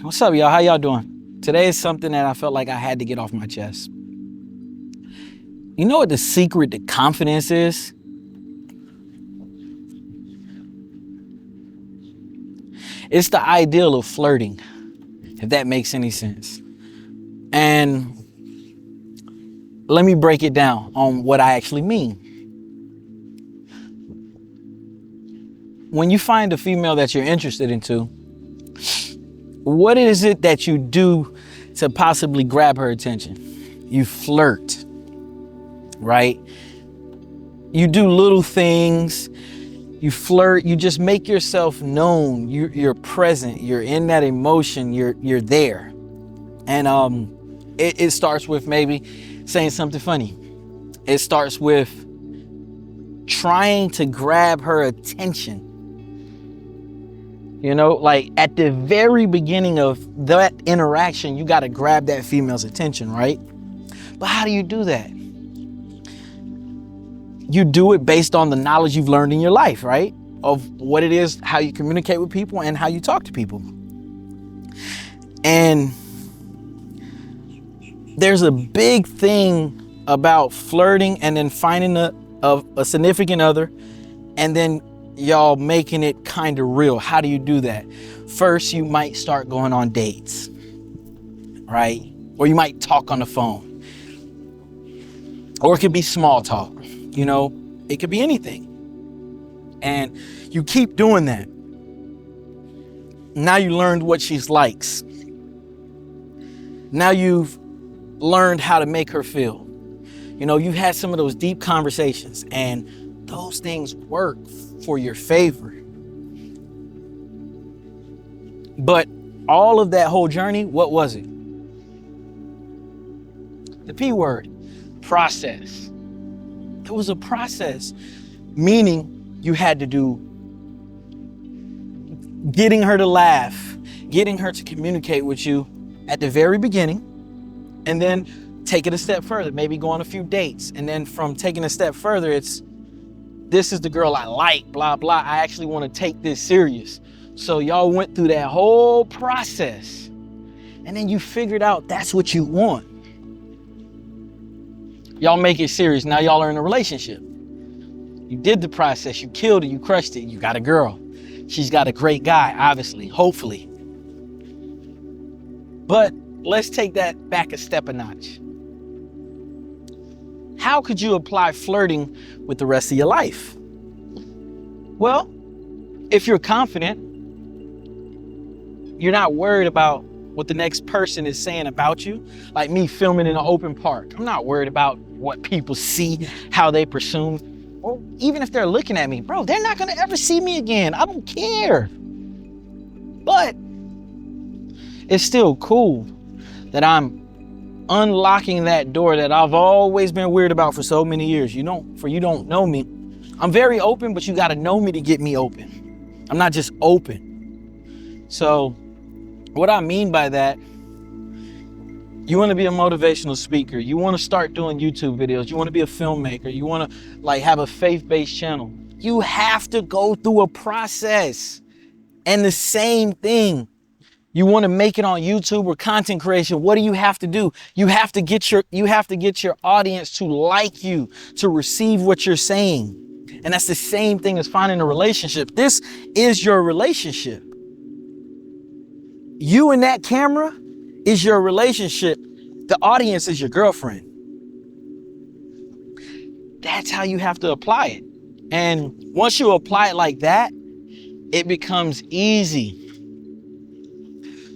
What's up, y'all? How y'all doing? Today is something that I felt like I had to get off my chest. You know what the secret to confidence is? It's the ideal of flirting, if that makes any sense. And let me break it down on what I actually mean. When you find a female that you're interested into, what is it that you do to possibly grab her attention? You flirt, right? You do little things, you flirt, you just make yourself known. You're present, you're in that emotion, you're there. And it starts with maybe saying something funny. It starts with trying to grab her attention. You know, like at the very beginning of that interaction, you got to grab that female's attention, right? But how do you do that? You do it based on the knowledge you've learned in your life, right? Of what it is, how you communicate with people and how you talk to people. And there's a big thing about flirting and then finding a significant other and then y'all making it kind of real. How do you do that? First, you might start going on dates, right? Or you might talk on the phone. Or it could be small talk, you know, it could be anything. And you keep doing that. Now you learned what she likes. Now you've learned how to make her feel. You know, you've had some of those deep conversations and those things work for your favor. But all of that whole journey, what was it? The P word, process. It was a process, meaning you had to do getting her to laugh, getting her to communicate with you at the very beginning, and then take it a step further, maybe go on a few dates. And then from taking a step further, it's, this is the girl I like, blah, blah. I actually want to take this serious. So y'all went through that whole process and then you figured out that's what you want. Y'all make it serious. Now y'all are in a relationship. You did the process, you killed it, you crushed it. You got a girl. She's got a great guy, obviously, hopefully. But let's take that back a step a notch. How could you apply flirting with the rest of your life? Well, if you're confident, you're not worried about what the next person is saying about you. Like me filming in an open park. I'm not worried about what people see, how they presume. Or even if they're looking at me, bro, they're not gonna ever see me again. I don't care. But it's still cool that I'm unlocking that door that I've always been weird about for so many years. You don't know me. I'm very open, but you got to know me to get me open. I'm not just open. So what I mean by that, you want to be a motivational speaker. You want to start doing YouTube videos. You want to be a filmmaker. You want to like have a faith-based channel. You have to go through a process. And the same thing, you want to make it on YouTube or content creation. What do you have to do? You have to get your audience to like you, to receive what you're saying. And that's the same thing as finding a relationship. This is your relationship. You and that camera is your relationship. The audience is your girlfriend. That's how you have to apply it. And once you apply it like that, it becomes easy.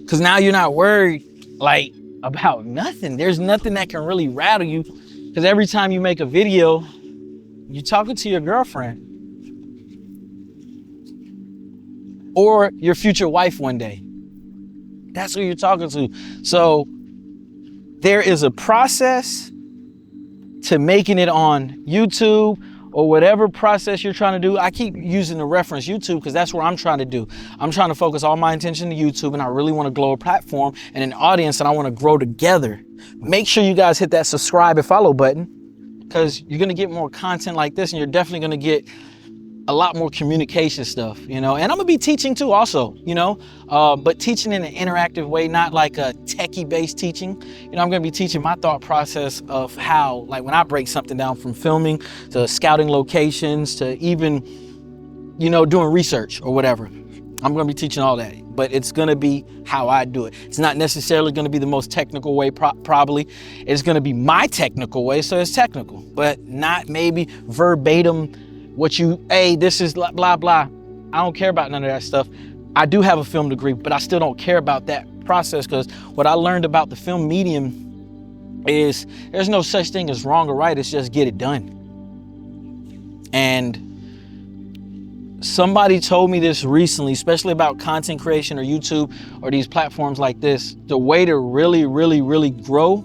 Because now you're not worried like about nothing. There's nothing that can really rattle you. Because every time you make a video, you're talking to your girlfriend. Or your future wife one day. That's who you're talking to. So there is a process to making it on YouTube or whatever process you're trying to do. I keep using the reference YouTube because that's what I'm trying to do. I'm trying to focus all my attention to YouTube, and I really want to grow a platform and an audience, and I want to grow together. Make sure you guys hit that subscribe and follow button because you're going to get more content like this, and you're definitely going to get a lot more communication stuff, you know, and I'm gonna be teaching too also, you know, but teaching in an interactive way, not like a techie based teaching. You know, I'm gonna be teaching my thought process of how, like when I break something down, from filming to scouting locations to even, you know, doing research or whatever. I'm gonna be teaching all that, but it's gonna be how I do it. It's not necessarily gonna be the most technical way, probably. It's gonna be my technical way, so it's technical, but not maybe verbatim what you, hey, this is blah, blah, blah. I don't care about none of that stuff. I do have a film degree, but I still don't care about that process, because what I learned about the film medium is there's no such thing as wrong or right, it's just get it done. And somebody told me this recently, especially about content creation or YouTube or these platforms like this. The way to really, really, really grow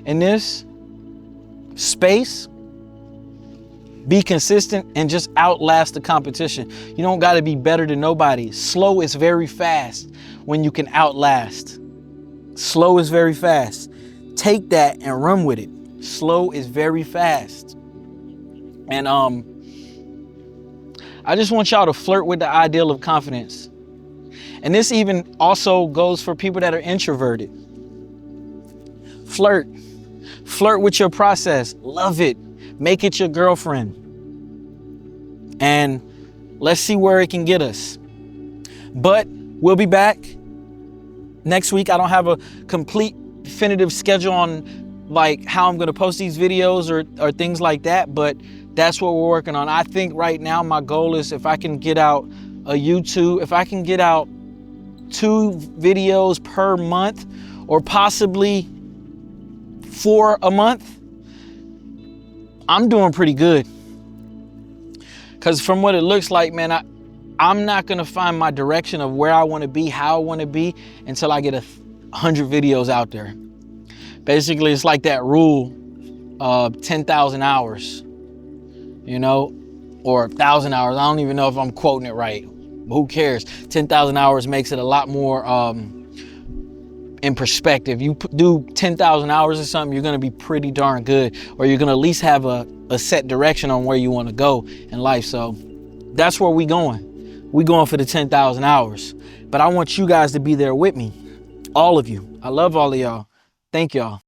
in this space, be consistent and just outlast the competition. You don't got to be better than nobody. Slow is very fast when you can outlast. Slow is very fast. Take that and run with it. Slow is very fast. And I just want y'all to flirt with the ideal of confidence. And this even also goes for people that are introverted. Flirt. Flirt with your process. Love it. Make it your girlfriend. And let's see where it can get us. But we'll be back next week. I don't have a complete definitive schedule on like how I'm going to post these videos or things like that, but that's what we're working on. I think right now my goal is, if I can get out a YouTube, if I can get out 2 videos per month, or possibly 4 a month, I'm doing pretty good. Because from what it looks like, man, I'm not gonna find my direction of where I wanna be, how I wanna be, until I get 100 videos out there. Basically, it's like that rule of 10,000 hours, you know, or 1,000 hours. I don't even know if I'm quoting it right, but who cares? 10,000 hours makes it a lot more in perspective. You do 10,000 hours or something, you're gonna be pretty darn good, or you're gonna at least have a set direction on where you wanna go in life. So that's where we going. We going for the 10,000 hours. But I want you guys to be there with me. All of you. I love all of y'all. Thank y'all.